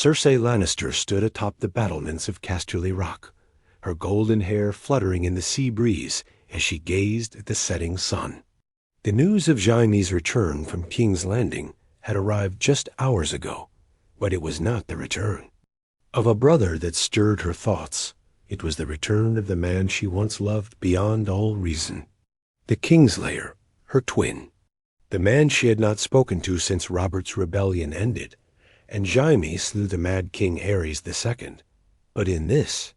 Cersei Lannister stood atop the battlements of Casterly Rock, her golden hair fluttering in the sea breeze as she gazed at the setting sun. The news of Jaime's return from King's Landing had arrived just hours ago, but it was not the return of a brother that stirred her thoughts. It was the return of the man she once loved beyond all reason. The Kingslayer, her twin. The man she had not spoken to since Robert's rebellion ended, and Jaime slew the mad King Aerys II. But in this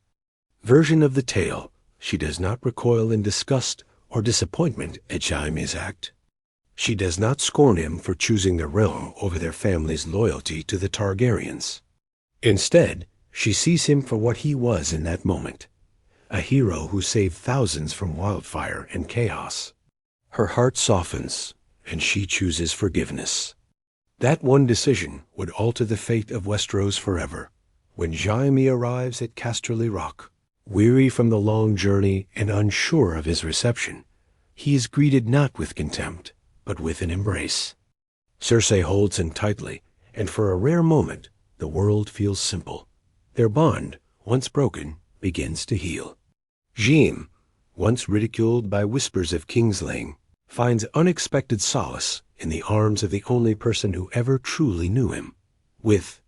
version of the tale, she does not recoil in disgust or disappointment at Jaime's act. She does not scorn him for choosing the realm over their family's loyalty to the Targaryens. Instead, she sees him for what he was in that moment, a hero who saved thousands from wildfire and chaos. Her heart softens, and she chooses forgiveness. That one decision would alter the fate of Westeros forever. When Jaime arrives at Casterly Rock, weary from the long journey and unsure of his reception, he is greeted not with contempt, but with an embrace. Cersei holds him tightly, and for a rare moment, the world feels simple. Their bond, once broken, begins to heal. Jaime, once ridiculed by whispers of kingslaying, finds unexpected solace in the arms of the only person who ever truly knew him. With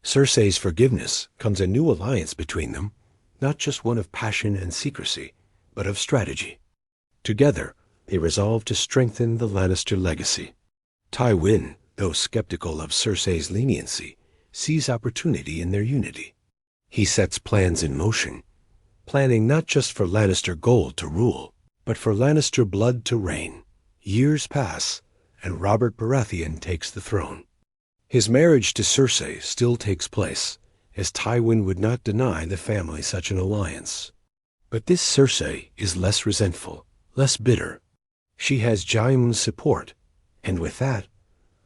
Cersei's forgiveness comes a new alliance between them, not just one of passion and secrecy, but of strategy. Together, they resolve to strengthen the Lannister legacy. Tywin, though skeptical of Cersei's leniency, sees opportunity in their unity. He sets plans in motion, planning not just for Lannister gold to rule, but for Lannister blood to reign. Years pass, and Robert Baratheon takes the throne. His marriage to Cersei still takes place, as Tywin would not deny the family such an alliance. But this Cersei is less resentful, less bitter. She has Jaime's support, and with that,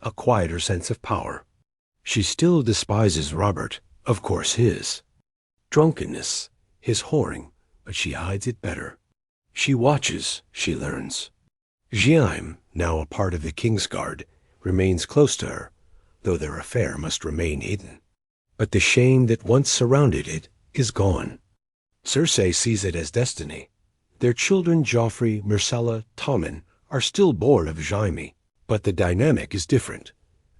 a quieter sense of power. She still despises Robert, of course his drunkenness, his whoring, but she hides it better. She watches, she learns. Jaime, now a part of the Kingsguard, remains close to her, though their affair must remain hidden. But the shame that once surrounded it is gone. Cersei sees it as destiny. Their children Joffrey, Myrcella, Tommen are still born of Jaime, but the dynamic is different.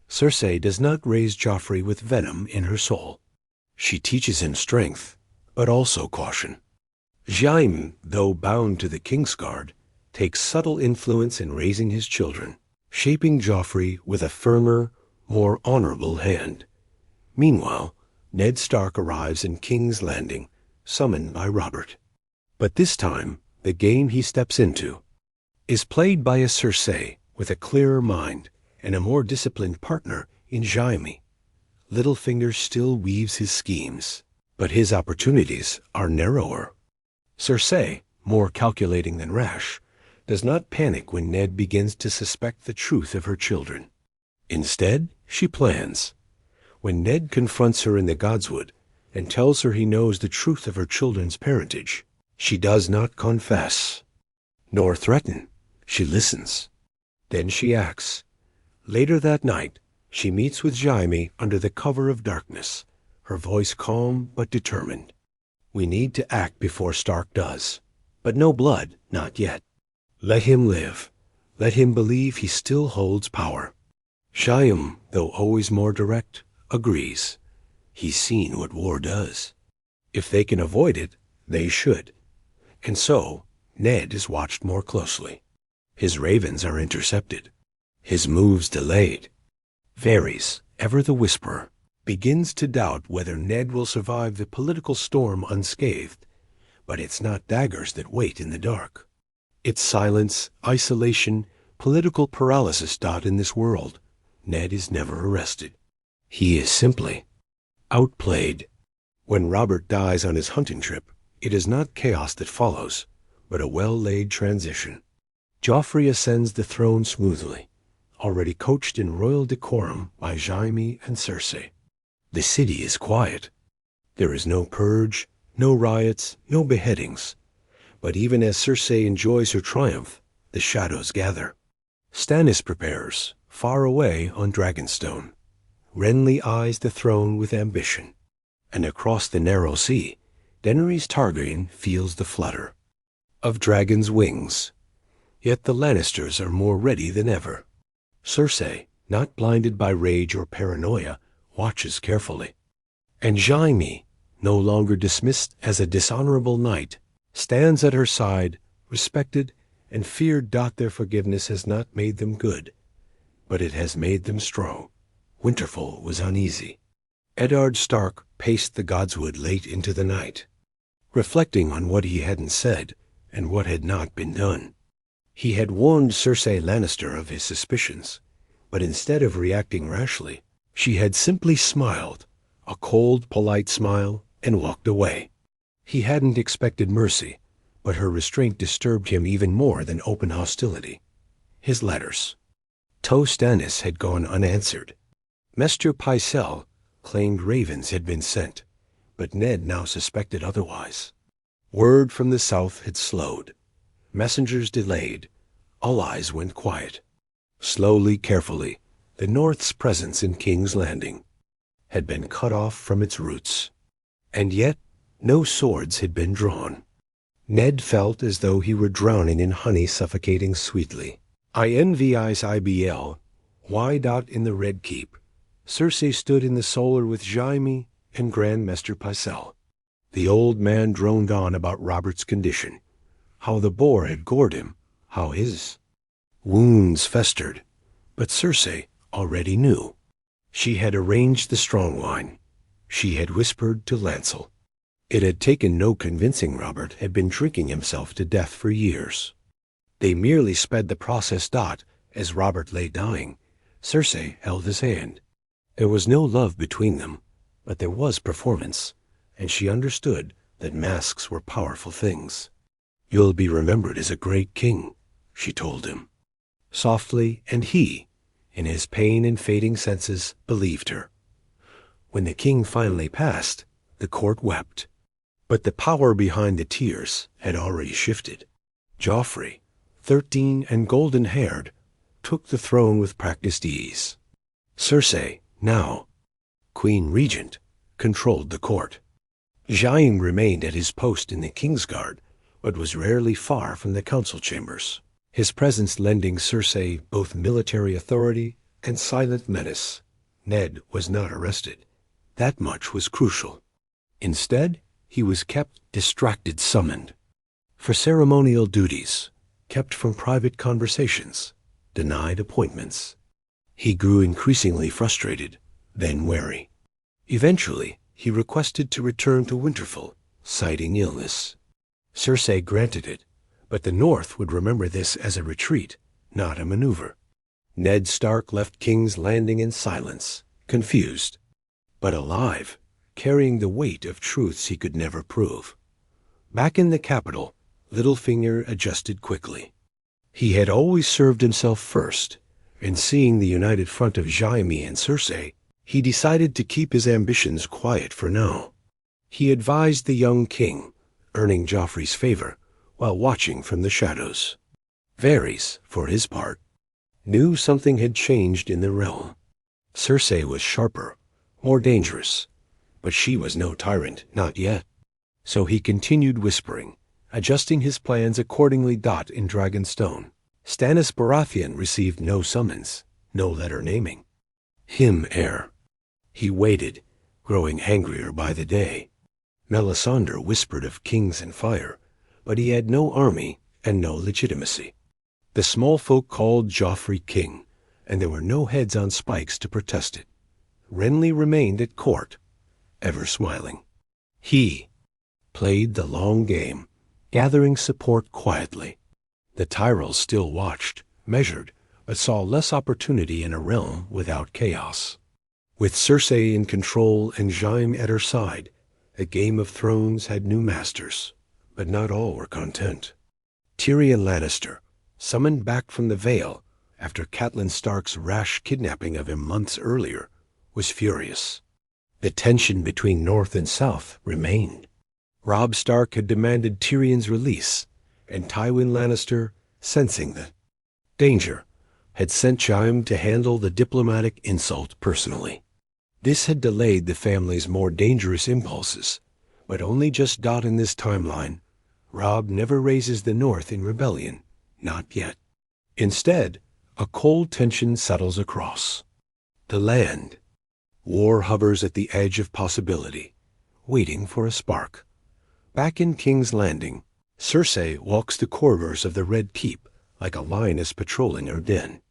Cersei does not raise Joffrey with venom in her soul. She teaches him strength, but also caution. Jaime, though bound to the Kingsguard, takes subtle influence in raising his children, shaping Joffrey with a firmer, more honorable hand. Meanwhile, Ned Stark arrives in King's Landing, summoned by Robert. But this time, the game he steps into is played by a Cersei with a clearer mind and a more disciplined partner in Jaime. Littlefinger still weaves his schemes, but his opportunities are narrower. Cersei, more calculating than rash, does not panic when Ned begins to suspect the truth of her children. Instead, she plans. When Ned confronts her in the Godswood and tells her he knows the truth of her children's parentage, she does not confess, nor threaten. She listens. Then she acts. Later that night, she meets with Jaime under the cover of darkness, her voice calm but determined. We need to act before Stark does, but no blood, not yet. Let him live. Let him believe he still holds power. Jaime, though always more direct, agrees. He's seen what war does. If they can avoid it, they should. And so, Ned is watched more closely. His ravens are intercepted. His moves delayed. Varys, ever the whisperer, begins to doubt whether Ned will survive the political storm unscathed. But it's not daggers that wait in the dark. It's silence, isolation, political paralysis dot in this world. Ned is never arrested. He is simply outplayed. When Robert dies on his hunting trip, it is not chaos that follows, but a well-laid transition. Joffrey ascends the throne smoothly, already coached in royal decorum by Jaime and Cersei. The city is quiet. There is no purge, no riots, no beheadings. But even as Cersei enjoys her triumph, the shadows gather. Stannis prepares, far away on Dragonstone. Renly eyes the throne with ambition. And across the narrow sea, Daenerys Targaryen feels the flutter of dragons' wings. Yet the Lannisters are more ready than ever. Cersei, not blinded by rage or paranoia, watches carefully. And Jaime, no longer dismissed as a dishonorable knight, stands at her side, respected and feared. Their forgiveness has not made them good, but it has made them strong. Winterfell was uneasy. Eddard Stark paced the godswood late into the night, reflecting on what he hadn't said and what had not been done. He had warned Cersei Lannister of his suspicions, but instead of reacting rashly, she had simply smiled, a cold, polite smile, and walked away. He hadn't expected mercy, but her restraint disturbed him even more than open hostility. His letters. To Stannis had gone unanswered. Maester Pycelle claimed ravens had been sent, but Ned now suspected otherwise. Word from the south had slowed. Messengers delayed. All eyes went quiet. Slowly, carefully, the North's presence in King's Landing had been cut off from its roots. And yet, no swords had been drawn. Ned felt as though he were drowning in honey suffocating sweetly. Unveils IBL, wide out in the Red Keep, Cersei stood in the solar with Jaime and Grand Maester Pycelle. The old man droned on about Robert's condition, how the boar had gored him, how his wounds festered. But Cersei already knew. She had arranged the strong wine. She had whispered to Lancel. It had taken no convincing Robert had been drinking himself to death for years. They merely sped the process. As Robert lay dying, Cersei held his hand. There was no love between them, but there was performance, and she understood that masks were powerful things. "You'll be remembered as a great king," she told him. Softly, and he, in his pain and fading senses, believed her. When the king finally passed, the court wept. But the power behind the tears had already shifted. Joffrey, 13 and golden-haired, took the throne with practiced ease. Cersei, now Queen Regent, controlled the court. Jaime remained at his post in the Kingsguard, but was rarely far from the council chambers, his presence lending Cersei both military authority and silent menace. Ned was not arrested. That much was crucial. Instead, he was kept distracted, summoned for ceremonial duties, kept from private conversations, denied appointments. He grew increasingly frustrated, then wary. Eventually, he requested to return to Winterfell, citing illness. Cersei granted it, but the North would remember this as a retreat, not a maneuver. Ned Stark left King's Landing in silence, confused, but alive, carrying the weight of truths he could never prove. Back in the capital, Littlefinger adjusted quickly. He had always served himself first, and seeing the united front of Jaime and Cersei, he decided to keep his ambitions quiet for now. He advised the young king, earning Joffrey's favor while watching from the shadows. Aerys, for his part, knew something had changed in the realm. Cersei was sharper, more dangerous, but she was no tyrant, not yet. So he continued whispering, adjusting his plans accordingly. In Dragonstone, Stannis Baratheon received no summons, no letter naming him heir. He waited, growing angrier by the day. Melisandre whispered of kings and fire, but he had no army and no legitimacy. The small folk called Joffrey king, and there were no heads on spikes to protest it. Renly remained at court, ever smiling. He played the long game, gathering support quietly. The Tyrells still watched, measured, but saw less opportunity in a realm without chaos. With Cersei in control and Jaime at her side, the Game of Thrones had new masters, but not all were content. Tyrion Lannister, summoned back from the Vale after Catelyn Stark's rash kidnapping of him months earlier, was furious. The tension between North and South remained. Robb Stark had demanded Tyrion's release, and Tywin Lannister, sensing the danger, had sent Jaime to handle the diplomatic insult personally. This had delayed the family's more dangerous impulses, but only just dot in this timeline. Robb never raises the North in rebellion, not yet. Instead, a cold tension settles across the land. War hovers at the edge of possibility, waiting for a spark. Back in King's Landing, Cersei walks the corridors of the Red Keep like a lioness patrolling her den.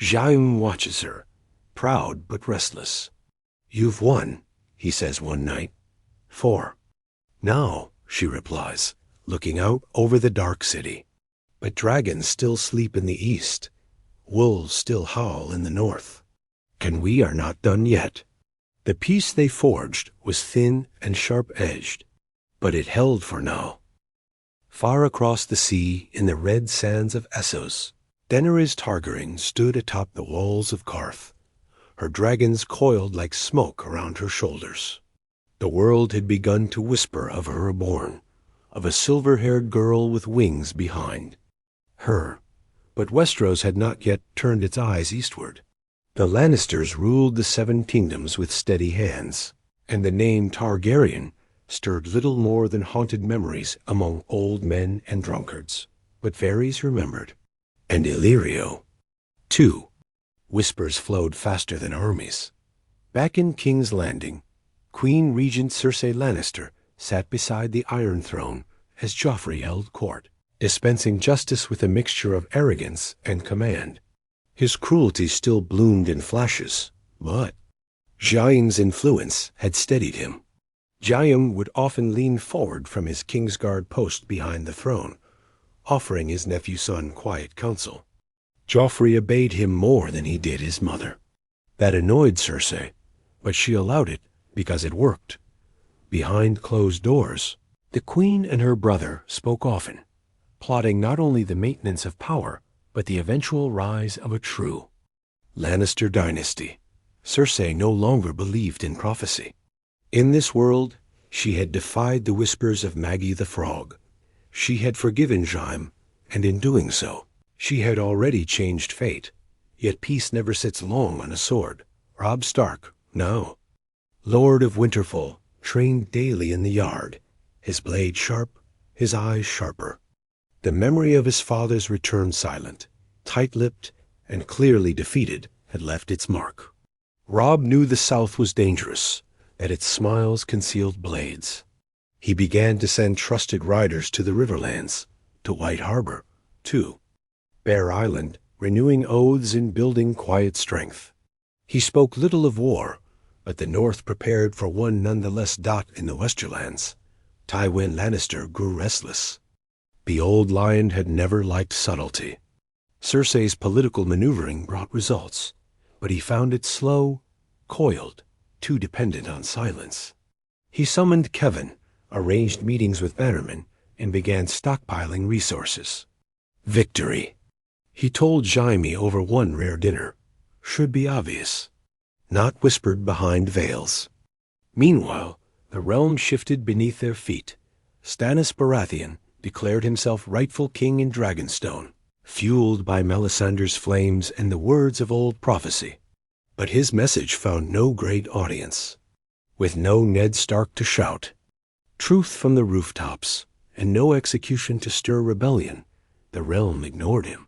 Jaime watches her, proud but restless. "You've won," he says one night. "4. "Now," she replies, looking out over the dark city. But dragons still sleep in the east. Wolves still howl in the north. And we are not done yet. The peace they forged was thin and sharp-edged, but it held for now. Far across the sea, in the red sands of Essos, Daenerys Targaryen stood atop the walls of Qarth. Her dragons coiled like smoke around her shoulders. The world had begun to whisper of her reborn, of a silver-haired girl with wings behind her. But Westeros had not yet turned its eyes eastward. The Lannisters ruled the Seven Kingdoms with steady hands, and the name Targaryen stirred little more than haunted memories among old men and drunkards. But Varys remembered. And Illyrio, too. Whispers flowed faster than armies. Back in King's Landing, Queen Regent Cersei Lannister sat beside the Iron Throne as Joffrey held court, dispensing justice with a mixture of arrogance and command. His cruelty still bloomed in flashes, but Jaime's influence had steadied him. Jaime would often lean forward from his Kingsguard post behind the throne, offering his nephew's son quiet counsel. Joffrey obeyed him more than he did his mother. That annoyed Cersei, but she allowed it because it worked. Behind closed doors, the queen and her brother spoke often, plotting not only the maintenance of power, but the eventual rise of a true Lannister dynasty. Cersei no longer believed in prophecy. In this world, she had defied the whispers of Maggie the Frog. She had forgiven Jaime, and in doing so, she had already changed fate. Yet peace never sits long on a sword. Robb Stark, no. Lord of Winterfell, trained daily in the yard, his blade sharp, his eyes sharper. The memory of his father's return silent, tight-lipped, and clearly defeated, had left its mark. Robb knew the South was dangerous, that its smiles concealed blades. He began to send trusted riders to the Riverlands, to White Harbor, to Bear Island, renewing oaths and building quiet strength. He spoke little of war, but the North prepared for one nonetheless. In the Westerlands, Tywin Lannister grew restless. The old lion had never liked subtlety. Cersei's political maneuvering brought results, but he found it slow, coiled, too dependent on silence. He summoned Kevin, arranged meetings with bannermen, and began stockpiling resources. Victory, he told Jaime over one rare dinner, should be obvious, not whispered behind veils. Meanwhile, the realm shifted beneath their feet. Stannis Baratheon declared himself rightful king in Dragonstone, fueled by Melisandre's flames and the words of old prophecy. But his message found no great audience. With no Ned Stark to shout truth from the rooftops, and no execution to stir rebellion, the realm ignored him.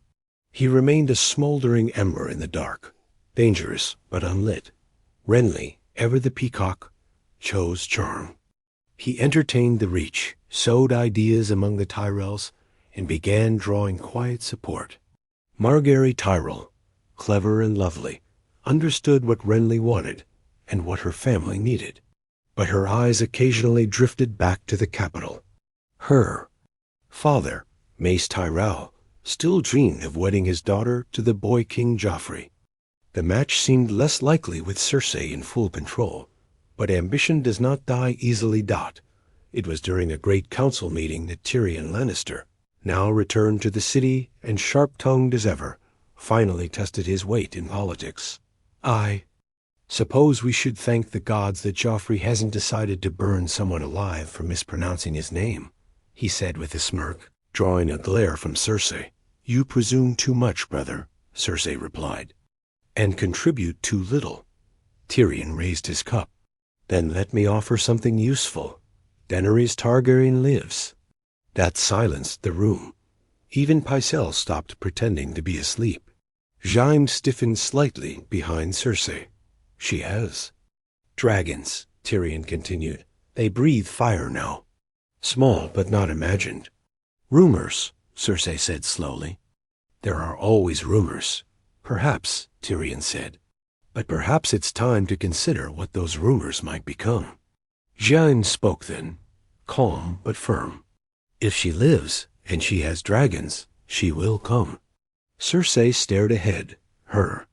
He remained a smoldering ember in the dark, dangerous but unlit. Renly, ever the peacock, chose charm. He entertained the Reach, sowed ideas among the Tyrells, and began drawing quiet support. Margaery Tyrell, clever and lovely, understood what Renly wanted and what her family needed. But her eyes occasionally drifted back to the capital. Her father, Mace Tyrell, still dreamed of wedding his daughter to the boy King Joffrey. The match seemed less likely with Cersei in full control, but ambition does not die easily. It was during a great council meeting that Tyrion Lannister, now returned to the city and sharp-tongued as ever, finally tested his weight in politics. "I suppose we should thank the gods that Joffrey hasn't decided to burn someone alive for mispronouncing his name," he said with a smirk, drawing a glare from Cersei. "You presume too much, brother," Cersei replied, "and contribute too little. Tyrion raised his cup. Then let me offer something useful. Daenerys Targaryen lives. That silenced the room. Even Pycelle stopped pretending to be asleep. Jaime stiffened slightly behind Cersei. She has. Dragons, Tyrion continued. They breathe fire now. Small but not imagined. Rumors, Cersei said slowly. There are always rumors. Perhaps, Tyrion said. But perhaps it's time to consider what those rumors might become. Jaime spoke then, calm but firm. If she lives, and she has dragons, she will come. Cersei stared ahead, her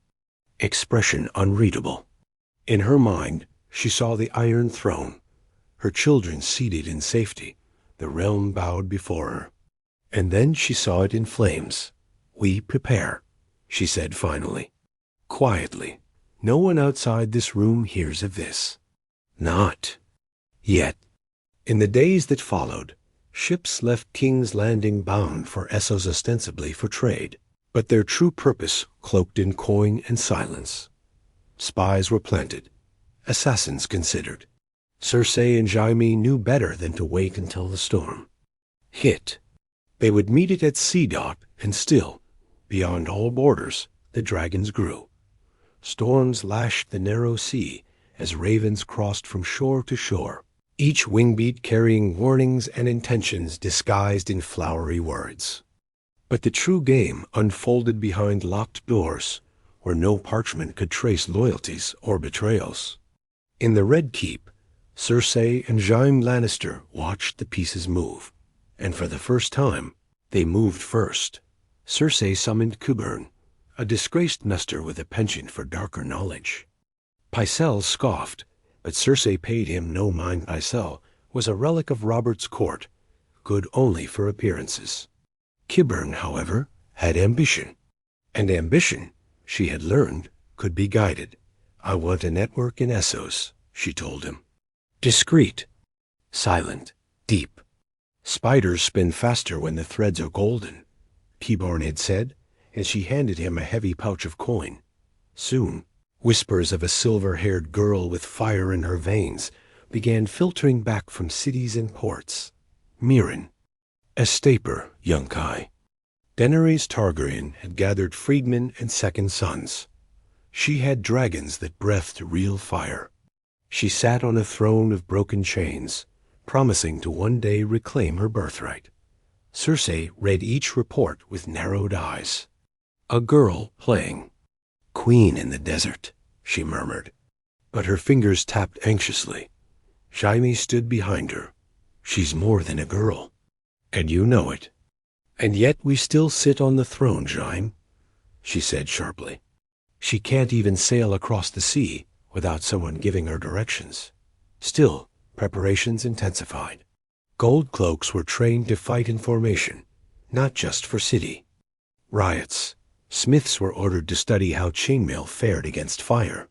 expression unreadable. In her mind, she saw the Iron Throne, her children seated in safety, the realm bowed before her. And then she saw it in flames. We prepare, she said finally. Quietly. No one outside this room hears of this. Not yet. In the days that followed, ships left King's Landing bound for Essos ostensibly for trade, but their true purpose cloaked in coin and silence. Spies were planted, assassins considered. Cersei and Jaime knew better than to wait until the storm hit. They would meet it at sea dock, and still, beyond all borders, the dragons grew. Storms lashed the narrow sea as ravens crossed from shore to shore, each wingbeat carrying warnings and intentions disguised in flowery words. But the true game unfolded behind locked doors, where no parchment could trace loyalties or betrayals. In the Red Keep, Cersei and Jaime Lannister watched the pieces move, and for the first time, they moved first. Cersei summoned Qyburn, a disgraced Nestor with a penchant for darker knowledge. Pycelle scoffed, but Cersei paid him no mind. Pycelle was a relic of Robert's court, good only for appearances. Qyburn, however, had ambition. And ambition, she had learned, could be guided. I want a network in Essos, she told him. Discreet, silent, deep. Spiders spin faster when the threads are golden, Qyburn had said, as she handed him a heavy pouch of coin. Soon, whispers of a silver-haired girl with fire in her veins began filtering back from cities and ports. Mirren. Estaper, Yunkai. Daenerys Targaryen had gathered freedmen and second sons. She had dragons that breathed real fire. She sat on a throne of broken chains, promising to one day reclaim her birthright. Cersei read each report with narrowed eyes. A girl playing. Queen in the desert, she murmured. But her fingers tapped anxiously. Jaime stood behind her. She's more than a girl. And you know it. And yet we still sit on the throne, Jaime, she said sharply. She can't even sail across the sea without someone giving her directions. Still, preparations intensified. Gold cloaks were trained to fight in formation, not just for city. Riots. Smiths were ordered to study how chainmail fared against fire.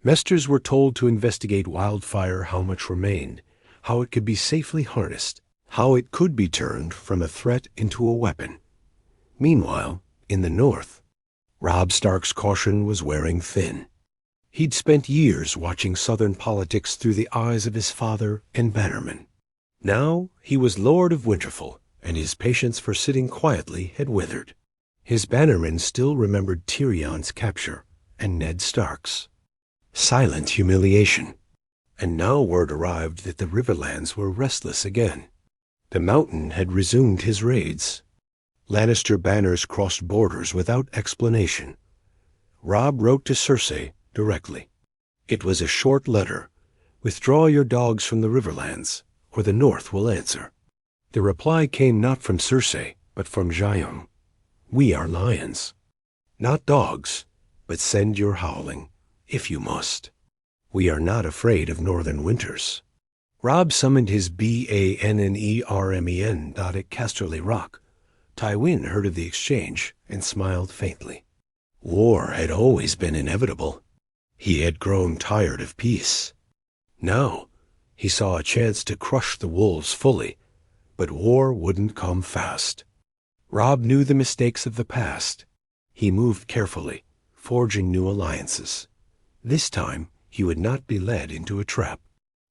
Mesters were told to investigate wildfire, how much remained, how it could be safely harnessed, how it could be turned from a threat into a weapon. Meanwhile, in the north, Robb Stark's caution was wearing thin. He'd spent years watching Southern politics through the eyes of his father and Bannerman. Now he was Lord of Winterfell, and his patience for sitting quietly had withered. His Bannerman still remembered Tyrion's capture and Ned Stark's silent humiliation. And now word arrived that the Riverlands were restless again. The Mountain had resumed his raids. Lannister banners crossed borders without explanation. Robb wrote to Cersei directly. It was a short letter. Withdraw your dogs from the Riverlands, or the North will answer. The reply came not from Cersei, but from Jaime. We are lions. Not dogs, but send your howling, if you must. We are not afraid of northern winters. Robb summoned his Bannermen dot at Casterly Rock. Tywin heard of the exchange and smiled faintly. War had always been inevitable. He had grown tired of peace. Now, he saw a chance to crush the wolves fully, but war wouldn't come fast. Robb knew the mistakes of the past. He moved carefully, forging new alliances. This time, he would not be led into a trap.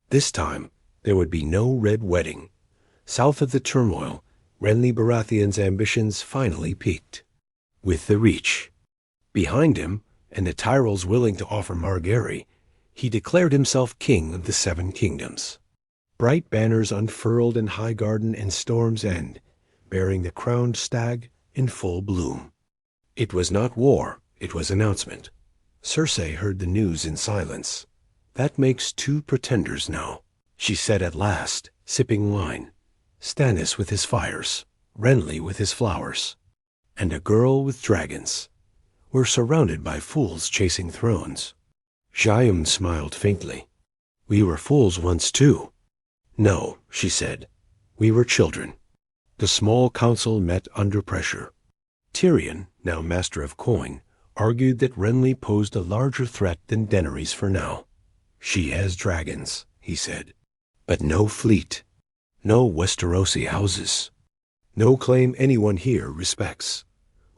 This time, there would be no red wedding. South of the turmoil, Renly Baratheon's ambitions finally peaked. With the Reach behind him, and the Tyrells willing to offer Margaery, he declared himself king of the Seven Kingdoms. Bright banners unfurled in Highgarden and Storm's End, bearing the crowned stag in full bloom. It was not war, it was announcement. Cersei heard the news in silence. "That makes two pretenders now," she said at last, sipping wine. "Stannis with his fires, Renly with his flowers, and a girl with dragons. We're surrounded by fools chasing thrones." Jaime smiled faintly. "We were fools once too." "No," she said. "We were children." The small council met under pressure. Tyrion, now master of coin, argued that Renly posed a larger threat than Daenerys for now. "She has dragons," he said, "but no fleet, no Westerosi houses, no claim anyone here respects.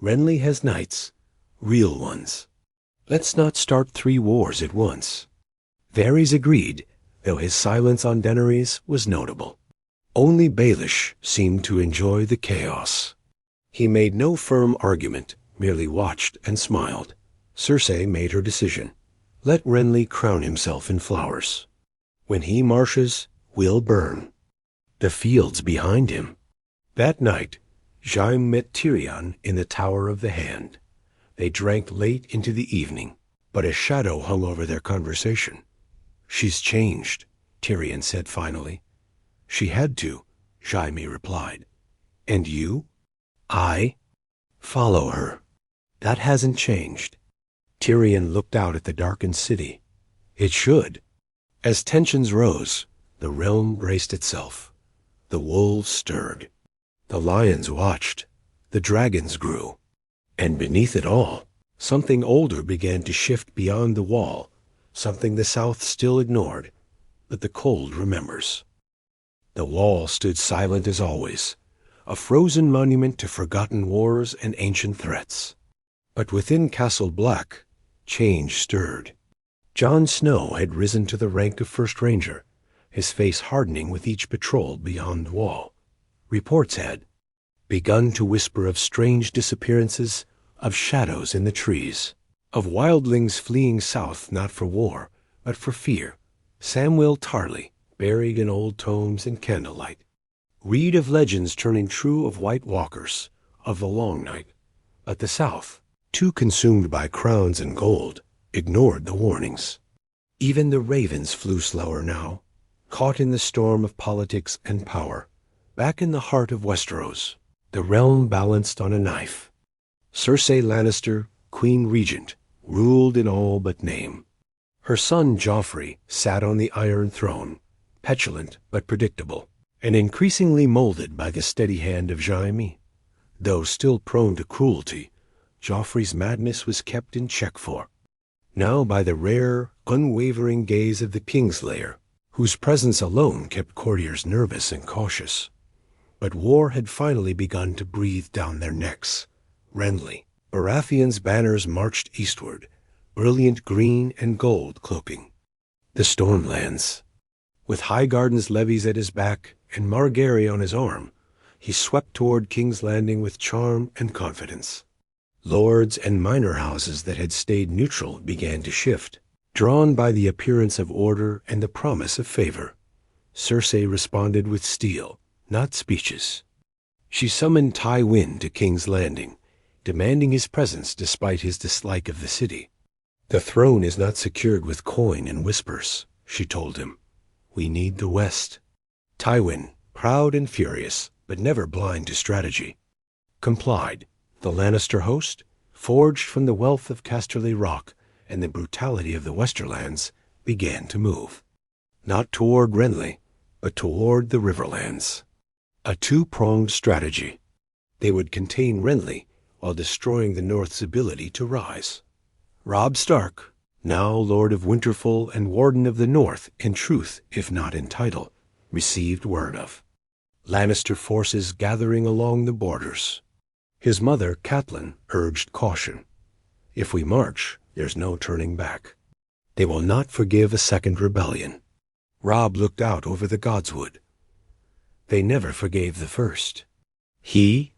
Renly has knights, real ones. Let's not start 3 wars at once." Varys agreed, though his silence on Daenerys was notable. Only Baelish seemed to enjoy the chaos. He made no firm argument, merely watched and smiled. Cersei made her decision. Let Renly crown himself in flowers. When he marches, we'll burn. The fields behind him. That night, Jaime met Tyrion in the Tower of the Hand. They drank late into the evening, but a shadow hung over their conversation. "She's changed," Tyrion said finally. "She had to," Jaime replied. "And you?" "I follow her. That hasn't changed." Tyrion looked out at the darkened city. It should. As tensions rose, the realm braced itself. The wolves stirred. The lions watched. The dragons grew. And beneath it all, something older began to shift beyond the wall, something the South still ignored, but the cold remembers. The wall stood silent as always, a frozen monument to forgotten wars and ancient threats. But within Castle Black, change stirred. Jon Snow had risen to the rank of First Ranger, his face hardening with each patrol beyond the wall. Reports had begun to whisper of strange disappearances, of shadows in the trees, of wildlings fleeing south not for war, but for fear. Samwell Tarly, buried in old tomes and candlelight. Read of legends turning true of White Walkers, of the Long Night. But the South, too consumed by crowns and gold, ignored the warnings. Even the ravens flew slower now, caught in the storm of politics and power. Back in the heart of Westeros, the realm balanced on a knife. Cersei Lannister, Queen Regent, ruled in all but name. Her son Joffrey sat on the Iron Throne, petulant but predictable, and increasingly molded by the steady hand of Jaime. Though still prone to cruelty, Joffrey's madness was kept in check for. Now by the rare, unwavering gaze of the Kingslayer, whose presence alone kept courtiers nervous and cautious. But war had finally begun to breathe down their necks. Renly, Baratheon's banners marched eastward, brilliant green and gold cloaking. The Stormlands. With Highgarden's levies at his back and Margaery on his arm, he swept toward King's Landing with charm and confidence. Lords and minor houses that had stayed neutral began to shift, drawn by the appearance of order and the promise of favor. Cersei responded with steel, not speeches. She summoned Tywin to King's Landing, demanding his presence despite his dislike of the city. "The throne is not secured with coin and whispers," she told him. "We need the West." Tywin, proud and furious, but never blind to strategy, complied. The Lannister host, forged from the wealth of Casterly Rock and the brutality of the Westerlands, began to move. Not toward Renly, but toward the Riverlands. A two-pronged strategy. They would contain Renly while destroying the North's ability to rise. Robb Stark, now Lord of Winterfell and Warden of the North in truth if not in title, received word of Lannister forces gathering along the borders. His mother, Catelyn, urged caution. "If we march, there's no turning back." They will not forgive a second rebellion. Robb looked out over the godswood. They never forgave the first. He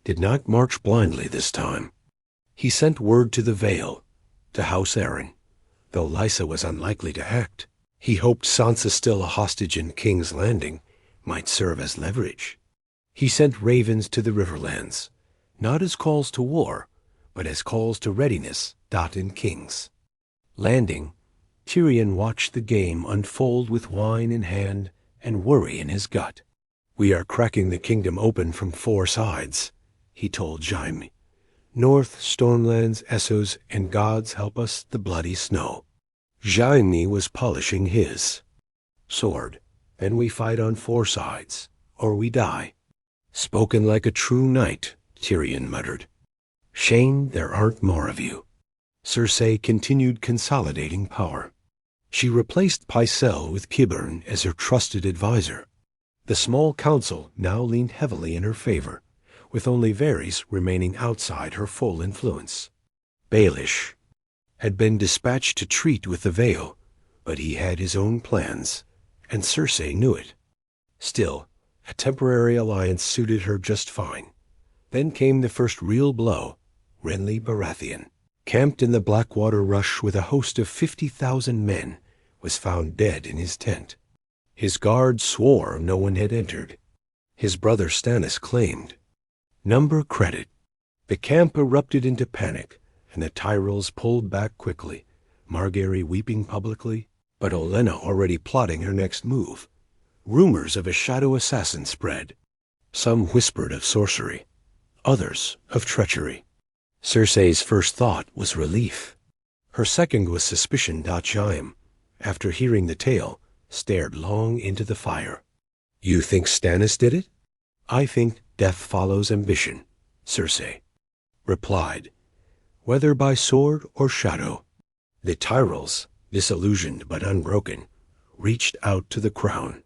did not march blindly this time. He sent word to the Vale, to House Arryn. Though Lysa was unlikely to act, he hoped Sansa, still a hostage in King's Landing, might serve as leverage. He sent ravens to the Riverlands, not as calls to war, but as calls to readiness. In King's Landing, Tyrion watched the game unfold with wine in hand and worry in his gut. "We are cracking the kingdom open from 4 sides," he told Jaime. "North, Stormlands, Essos, and gods help us, the bloody snow." Jaime was polishing his sword. "Then we fight on 4 sides, or we die." "Spoken like a true knight," Tyrion muttered. "Shame there aren't more of you." Cersei continued consolidating power. She replaced Pycelle with Qyburn as her trusted advisor. The small council now leaned heavily in her favor, with only Varys remaining outside her full influence. Baelish had been dispatched to treat with the Vale, but he had his own plans, and Cersei knew it. Still, a temporary alliance suited her just fine. Then came the first real blow. Renly Baratheon, camped in the Blackwater Rush with a host of 50,000 men, was found dead in his tent. His guards swore no one had entered. His brother Stannis claimed number credit. The camp erupted into panic, and the Tyrells pulled back quickly, Margaery weeping publicly, but Olenna already plotting her next move. Rumors of a shadow assassin spread. Some whispered of sorcery, others of treachery. Cersei's first thought was relief. Her second was suspicion. Jaime, after hearing the tale, stared long into the fire. "You think Stannis did it?" "I think death follows ambition," Cersei replied, "whether by sword or shadow." The Tyrells, disillusioned but unbroken, reached out to the crown.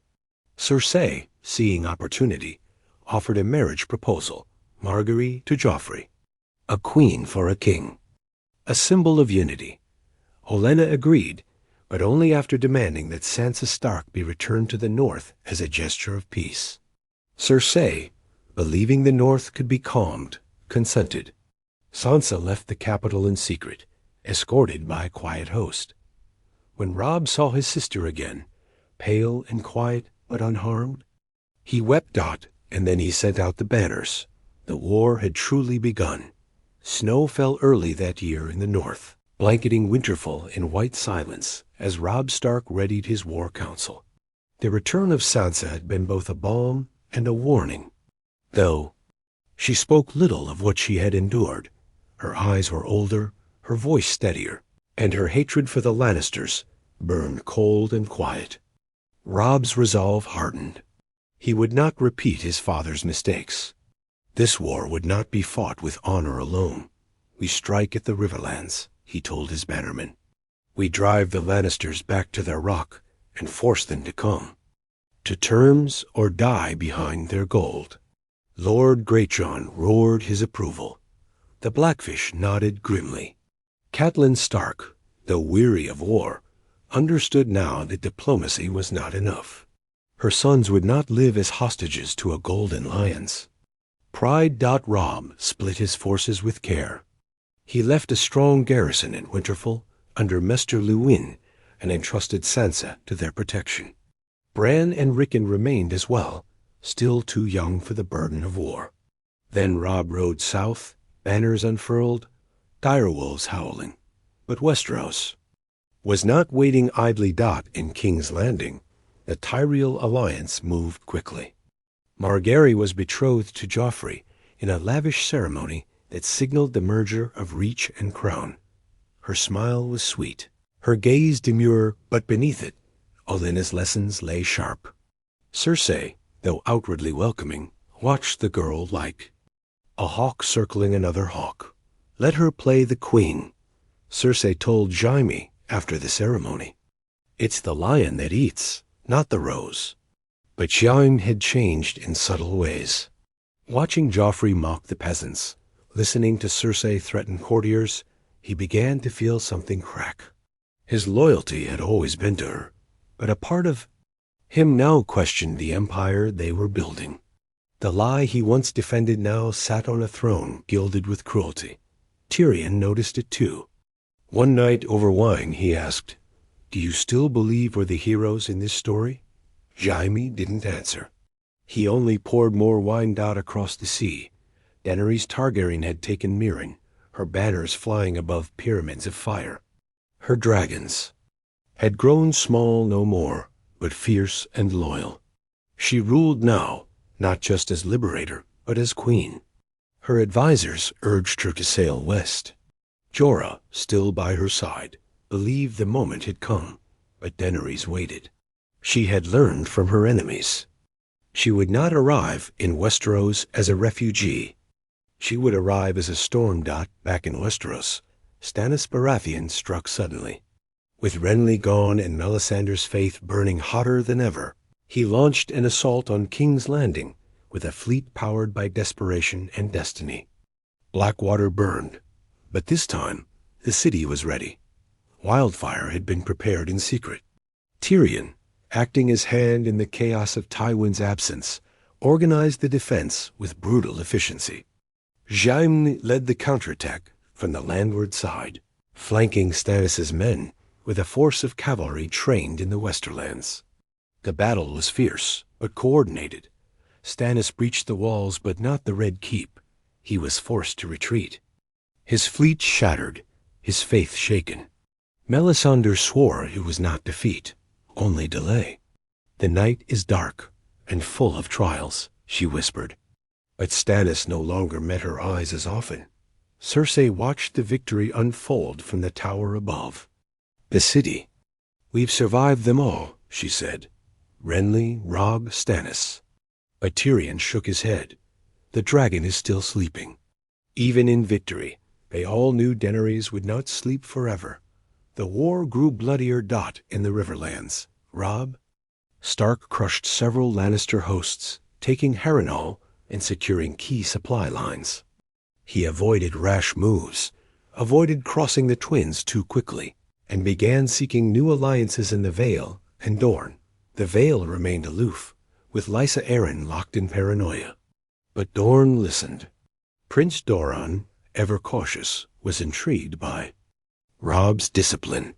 Cersei, seeing opportunity, offered a marriage proposal, Margaery to Joffrey. A queen for a king. A symbol of unity. Olenna agreed, but only after demanding that Sansa Stark be returned to the north as a gesture of peace. Cersei, believing the north could be calmed, consented. Sansa left the capital in secret, escorted by a quiet host. When Robb saw his sister again, pale and quiet but unharmed, he wept. And then he sent out the banners. The war had truly begun. Snow fell early that year in the north, blanketing Winterfell in white silence as Robb Stark readied his war council. The return of Sansa had been both a balm and a warning, though she spoke little of what she had endured. Her eyes were older, her voice steadier, and her hatred for the Lannisters burned cold and quiet. Robb's resolve hardened. He would not repeat his father's mistakes. This war would not be fought with honor alone. "We strike at the Riverlands," he told his bannermen. "We drive the Lannisters back to their rock and force them to come to terms or die behind their gold." Lord Greatjon roared his approval. The Blackfish nodded grimly. Catelyn Stark, though weary of war, understood now that diplomacy was not enough. Her sons would not live as hostages to a golden lion's. Pride. Robb split his forces with care. He left a strong garrison in Winterfell under Maester Luwin and entrusted Sansa to their protection. Bran and Rickon remained as well, still too young for the burden of war. Then Robb rode south, banners unfurled, direwolves howling. But Westeros was not waiting idly. In King's Landing, the Tyrell alliance moved quickly. Margaery was betrothed to Joffrey in a lavish ceremony that signaled the merger of reach and crown. Her smile was sweet, her gaze demure, but beneath it, Olenna's lessons lay sharp. Cersei, though outwardly welcoming, watched the girl like a hawk circling another hawk. "Let her play the queen," Cersei told Jaime after the ceremony. "It's the lion that eats, not the rose." But Jaime had changed in subtle ways. Watching Joffrey mock the peasants, listening to Cersei threaten courtiers, he began to feel something crack. His loyalty had always been to her, but a part of him now questioned the empire they were building. The lie he once defended now sat on a throne gilded with cruelty. Tyrion noticed it too. One night over wine he asked, "Do you still believe we're the heroes in this story?" Jaime didn't answer. He only poured more wine out across the sea. Daenerys Targaryen had taken Meereen, her banners flying above pyramids of fire. Her dragons had grown small no more, but fierce and loyal. She ruled now, not just as liberator, but as queen. Her advisers urged her to sail west. Jorah, still by her side, believed the moment had come, but Daenerys waited. She had learned from her enemies. She would not arrive in Westeros as a refugee. She would arrive as a storm dot back in Westeros. Stannis Baratheon struck suddenly. With Renly gone and Melisandre's faith burning hotter than ever, he launched an assault on King's Landing with a fleet powered by desperation and destiny. Blackwater burned, but this time the city was ready. Wildfire had been prepared in secret. Tyrion, acting as hand in the chaos of Tywin's absence, organized the defense with brutal efficiency. Jaime led the counterattack from the landward side, flanking Stannis's men with a force of cavalry trained in the Westerlands. The battle was fierce, but coordinated. Stannis breached the walls, but not the Red Keep. He was forced to retreat. His fleet shattered, his faith shaken. Melisandre swore it was not defeat, only delay. "The night is dark and full of trials," she whispered. But Stannis no longer met her eyes as often. Cersei watched the victory unfold from the tower above. The city. "We've survived them all," she said. "Renly, Robb, Stannis." But Tyrion shook his head. "The dragon is still sleeping." Even in victory, they all knew Daenerys would not sleep forever. The war grew bloodier in the Riverlands. Robb Stark crushed several Lannister hosts, taking Harrenhal and securing key supply lines. He avoided rash moves, avoided crossing the twins too quickly, and began seeking new alliances in the Vale and Dorne. The Vale remained aloof, with Lysa Arryn locked in paranoia. But Dorne listened. Prince Doran, ever cautious, was intrigued by Robb's discipline.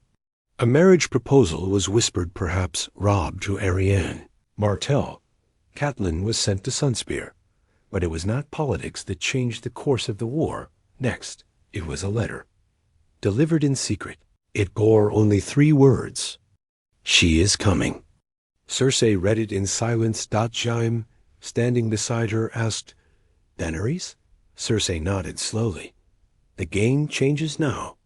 A marriage proposal was whispered, perhaps Robb to Arianne. Martell. Catelyn was sent to Sunspear. But it was not politics that changed the course of the war. Next, it was a letter. Delivered in secret, it bore only 3 words. "She is coming." Cersei read it in silence. Jaime, standing beside her, asked, "Daenerys?" Cersei nodded slowly. "The game changes now."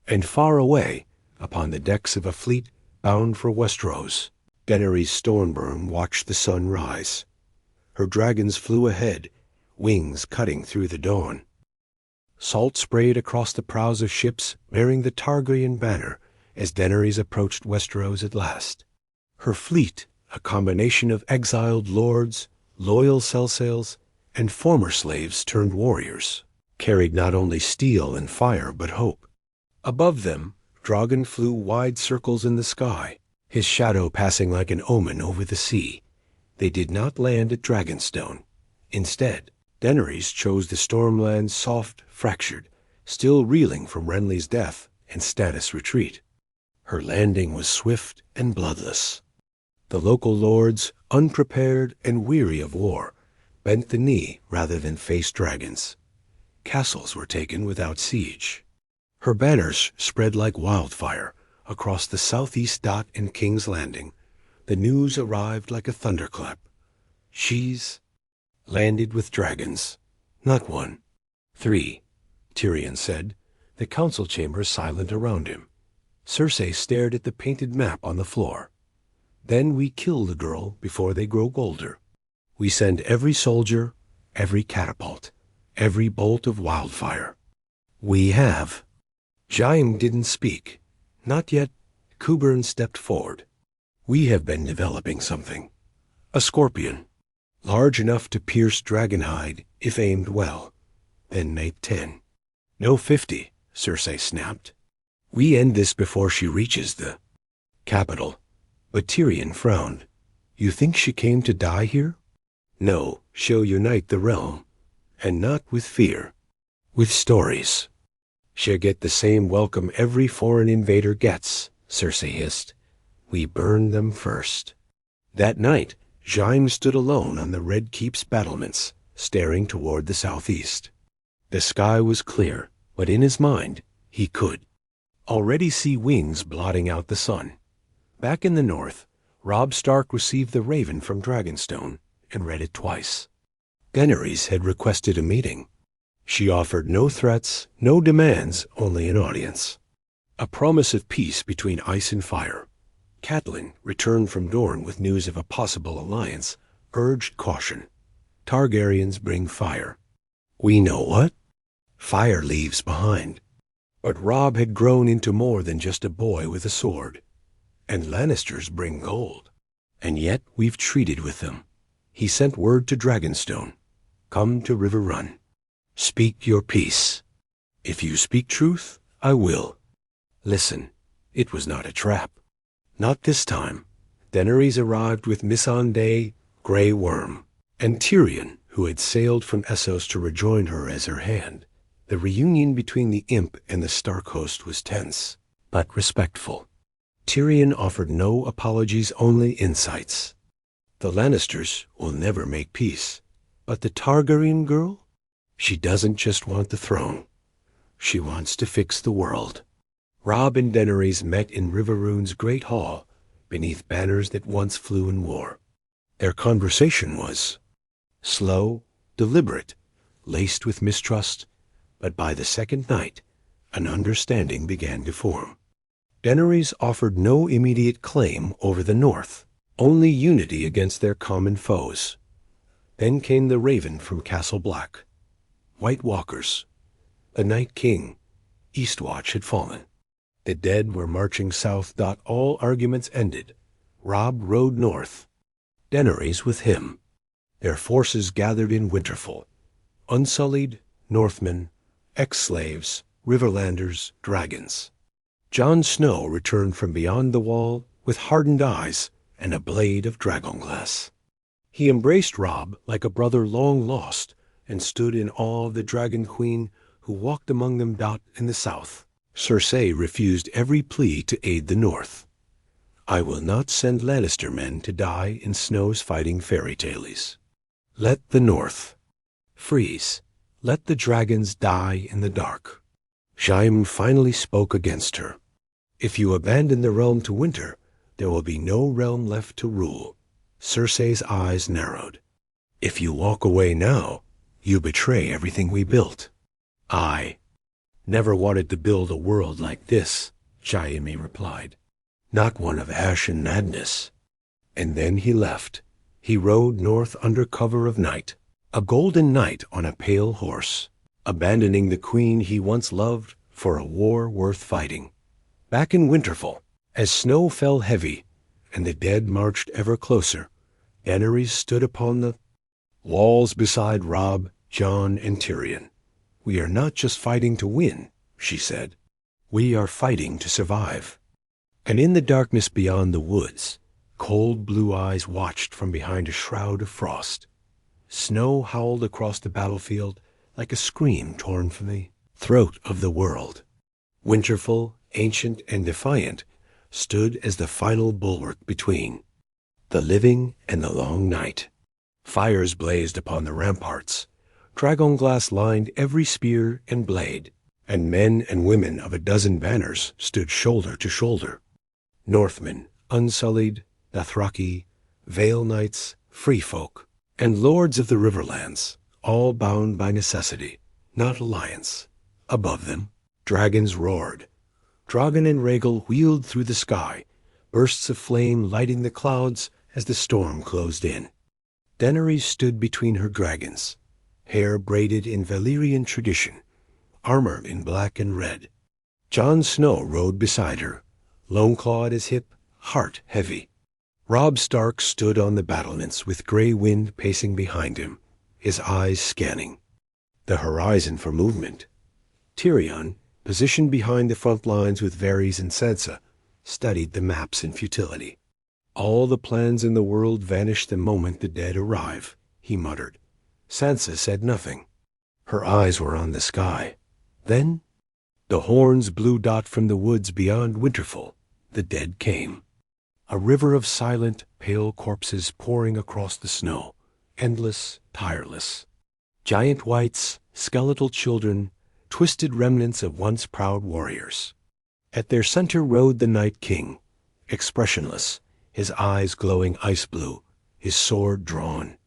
And far away, upon the decks of a fleet bound for Westeros, Daenerys Stormburn watched the sun rise. Her dragons flew ahead, wings cutting through the dawn. Salt sprayed across the prows of ships bearing the Targaryen banner as Daenerys approached Westeros at last. Her fleet, a combination of exiled lords, loyal Celsails, and former slaves turned warriors, carried not only steel and fire but hope. Above them, Drogon flew wide circles in the sky, his shadow passing like an omen over the sea. They did not land at Dragonstone. Instead, Daenerys chose the Stormland soft, fractured, still reeling from Renly's death and Stannis' retreat. Her landing was swift and bloodless. The local lords, unprepared and weary of war, bent the knee rather than face dragons. Castles were taken without siege. Her banners spread like wildfire across the southeast and King's Landing. The news arrived like a thunderclap. She's landed with dragons. Not 1, 3, Tyrion said, the council chamber silent around him. Cersei stared at the painted map on the floor. "Then we kill the girl before they grow older. We send every soldier, every catapult, every bolt of wildfire. We have." Jaime didn't speak. Not yet. Qyburn stepped forward. "We have been developing something. A scorpion, large enough to pierce dragonhide if aimed well. Then make 10. No 50, Cersei snapped. We end this before she reaches the capital. But Tyrion frowned. You think she came to die here? No, she'll unite the realm. And not with fear. With stories. She'll get the same welcome every foreign invader gets, Cersei hissed. We burned them first. That night, Jaime stood alone on the Red Keep's battlements, staring toward the southeast. The sky was clear, but in his mind, he could already see wings blotting out the sun. Back in the north, Robb Stark received the Raven from Dragonstone and read it twice. Daenerys had requested a meeting. She offered no threats, no demands, only an audience. A promise of peace between ice and fire. Catelyn, returned from Dorne with news of a possible alliance, urged caution. Targaryens bring fire. We know what? Fire leaves behind. But Robb had grown into more than just a boy with a sword. And Lannisters bring gold. And yet we've treated with them. He sent word to Dragonstone. Come to River Run. Speak your peace. If you speak truth, I will. Listen, it was not a trap. Not this time. Daenerys arrived with Missandei, Grey Worm, and Tyrion, who had sailed from Essos to rejoin her as her hand. The reunion between the imp and the Stark host was tense, but respectful. Tyrion offered no apologies, only insights. The Lannisters will never make peace, but the Targaryen girl? She doesn't just want the throne. She wants to fix the world. Robb and Daenerys met in Riverrune's great hall, beneath banners that once flew in war. Their conversation was slow, deliberate, laced with mistrust, but by the second night, an understanding began to form. Daenerys offered no immediate claim over the north, only unity against their common foes. Then came the Raven from Castle Black. White Walkers. The Night King. Eastwatch had fallen. The dead were marching south. All arguments ended. Robb rode north. Daenerys with him. Their forces gathered in Winterfell. Unsullied, Northmen, ex-slaves, Riverlanders, dragons. Jon Snow returned from beyond the wall with hardened eyes and a blade of dragonglass. He embraced Robb like a brother long lost, and stood in awe of the Dragon Queen who walked among them. In the south, Cersei refused every plea to aid the north. I will not send Lannister men to die in Snow's fighting fairy tales. Let the north freeze. Let the dragons die in the dark. Jaime finally spoke against her. If you abandon the realm to winter, there will be no realm left to rule. Cersei's eyes narrowed. If you walk away now, you betray everything we built. I never wanted to build a world like this, Jaime replied. Not one of ash and madness. And then he left. He rode north under cover of night, a golden knight on a pale horse, abandoning the queen he once loved for a war worth fighting. Back in Winterfell, as snow fell heavy and the dead marched ever closer, Daenerys stood upon the walls beside Robb, Jon, and Tyrion. We are not just fighting to win, she said. We are fighting to survive. And in the darkness beyond the woods, cold blue eyes watched from behind a shroud of frost. Snow howled across the battlefield like a scream torn from the throat of the world. Winterfell, ancient and defiant, stood as the final bulwark between the living and the long night. Fires blazed upon the ramparts. Dragonglass lined every spear and blade, and men and women of a dozen banners stood shoulder to shoulder. Northmen, unsullied, Dothraki, Vale Knights, free folk, and lords of the Riverlands, all bound by necessity, not alliance. Above them, dragons roared. Drogon and Rhaegal wheeled through the sky, bursts of flame lighting the clouds as the storm closed in. Daenerys stood between her dragons, hair braided in Valyrian tradition, armored in black and red. Jon Snow rode beside her, lone-claw at his hip, heart heavy. Robb Stark stood on the battlements with Grey Wind pacing behind him, his eyes scanning the horizon for movement. Tyrion, positioned behind the front lines with Varys and Sansa, studied the maps in futility. All the plans in the world vanish the moment the dead arrive, he muttered. Sansa said nothing. Her eyes were on the sky. Then, the horn's blue dot from the woods beyond Winterfell, the dead came. A river of silent, pale corpses pouring across the snow, endless, tireless. Giant wights, skeletal children, twisted remnants of once proud warriors. At their center rode the Night King, expressionless, his eyes glowing ice blue, his sword drawn.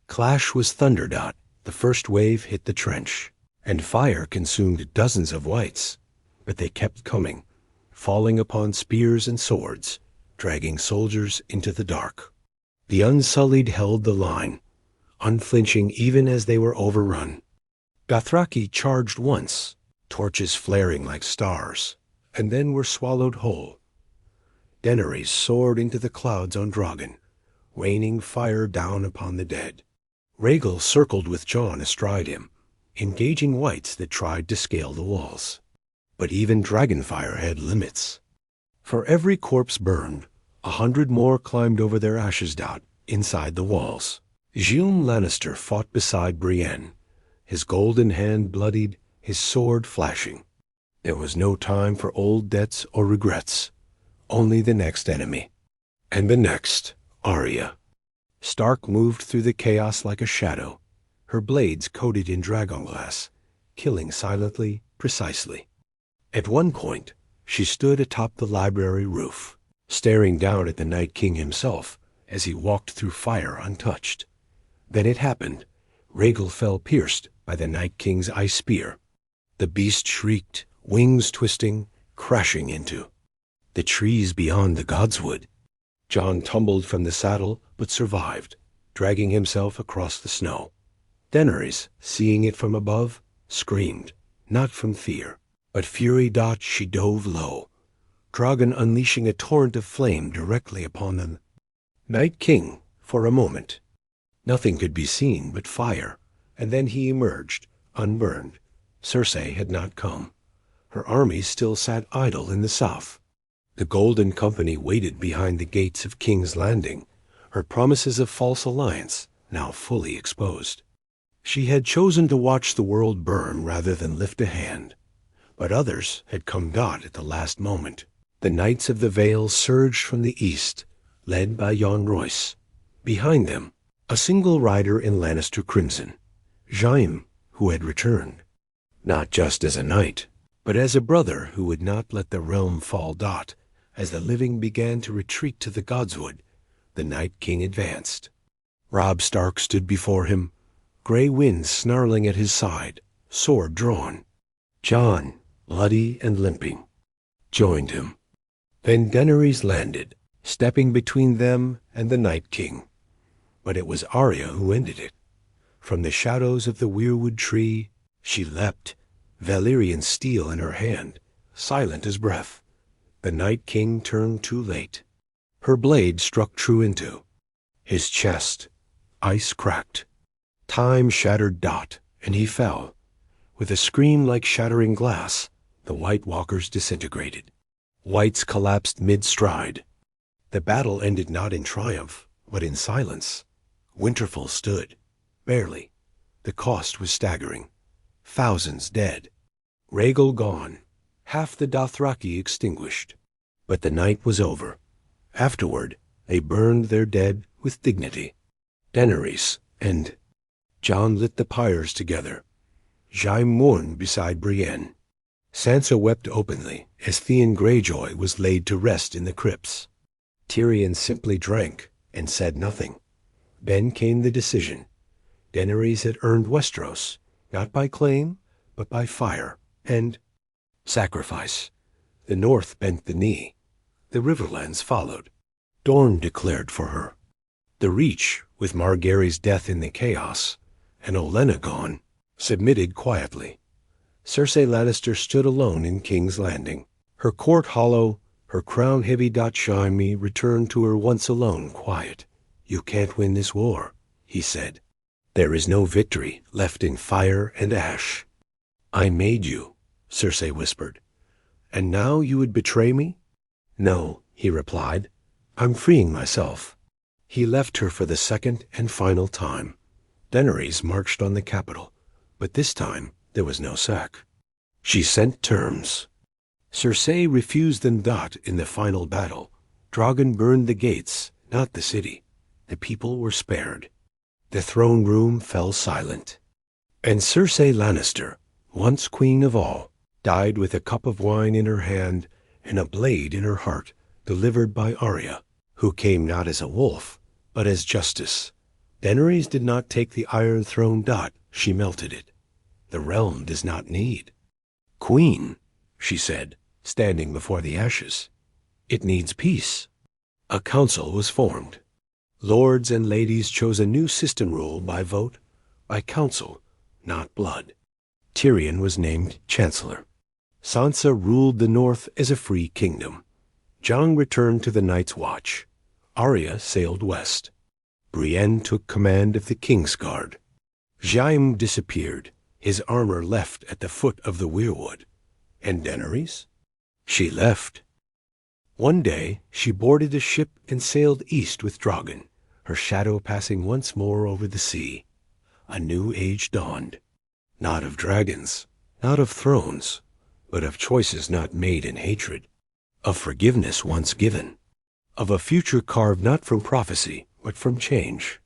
Clash was thunderdot. The first wave hit the trench, and fire consumed dozens of wights, but they kept coming, falling upon spears and swords, dragging soldiers into the dark. The Unsullied held the line, unflinching even as they were overrun. Dothraki charged once, torches flaring like stars, and then were swallowed whole. Daenerys soared into the clouds on Drogon, raining fire down upon the dead. Rhaegal circled with Jon astride him, engaging wights that tried to scale the walls. But even dragonfire had limits. For every corpse burned, 100 more climbed over their ashes dot inside the walls. Jaime Lannister fought beside Brienne, his golden hand bloodied, his sword flashing. There was no time for old debts or regrets, only the next enemy. And the next, Arya. Stark moved through the chaos like a shadow, her blades coated in dragonglass, killing silently, precisely. At one point, she stood atop the library roof, staring down at the Night King himself as he walked through fire untouched. Then it happened. Rhaegal fell pierced by the Night King's ice spear. The beast shrieked, wings twisting, crashing into the trees beyond the Godswood. Jon tumbled from the saddle, but survived, dragging himself across the snow. Daenerys, seeing it from above, screamed, not from fear, but fury. She dove low, Drogon unleashing a torrent of flame directly upon the Night King. For a moment, nothing could be seen but fire, and then he emerged, unburned. Cersei had not come. Her army still sat idle in the south. The Golden Company waited behind the gates of King's Landing, her promises of false alliance now fully exposed. She had chosen to watch the world burn rather than lift a hand, but others had come at the last moment. The Knights of the Vale surged from the east, led by Jon Royce. Behind them, a single rider in Lannister crimson, Jaime, who had returned, not just as a knight, but as a brother who would not let the realm fall. As the living began to retreat to the Godswood, the Night King advanced. Robb Stark stood before him, gray winds snarling at his side, sword drawn. Jon, bloody and limping, joined him. Then Daenerys landed, stepping between them and the Night King. But it was Arya who ended it. From the shadows of the weirwood tree, she leapt, Valyrian steel in her hand, silent as breath. The Night King turned too late. Her blade struck true into his chest. Ice cracked. Time shattered and he fell. With a scream like shattering glass, the White Walkers disintegrated. Whites collapsed mid-stride. The battle ended not in triumph, but in silence. Winterfell stood, barely. The cost was staggering. Thousands dead. Rhaegal gone. Half the Dothraki extinguished. But the night was over. Afterward, they burned their dead with dignity. Daenerys and Jon lit the pyres together. Jaime mourned beside Brienne. Sansa wept openly as Theon Greyjoy was laid to rest in the crypts. Tyrion simply drank and said nothing. Then came the decision. Daenerys had earned Westeros, not by claim, but by fire and sacrifice. The North bent the knee. The Riverlands followed. Dorne declared for her. The Reach, with Margaery's death in the chaos, and Olenna gone, submitted quietly. Cersei Lannister stood alone in King's Landing. Her court hollow, her crown heavy. Jaime returned to her once alone quiet. "You can't win this war," he said. "There is no victory left in fire and ash. I made you, Cersei whispered. "And now you would betray me?" "No," he replied. "I'm freeing myself." He left her for the second and final time. Daenerys marched on the capital, but this time there was no sack. She sent terms. Cersei refused them that in the final battle. Drogon burned the gates, not the city. The people were spared. The throne room fell silent. And Cersei Lannister, once queen of all, died with a cup of wine in her hand and a blade in her heart, delivered by Arya, who came not as a wolf, but as justice. Daenerys did not take the Iron Throne dot, she melted it. The realm does not need. "Queen," she said, standing before the ashes, "it needs peace." A council was formed. Lords and ladies chose a new system rule by vote, by council, not blood. Tyrion was named Chancellor. Sansa ruled the north as a free kingdom. Jon returned to the Night's Watch. Arya sailed west. Brienne took command of the King's Guard. Jaime disappeared, his armor left at the foot of the weirwood. And Daenerys? She left. One day she boarded a ship and sailed east with Drogon, her shadow passing once more over the sea. A new age dawned. Not of dragons, not of thrones, but of choices not made in hatred, of forgiveness once given, of a future carved not from prophecy, but from change.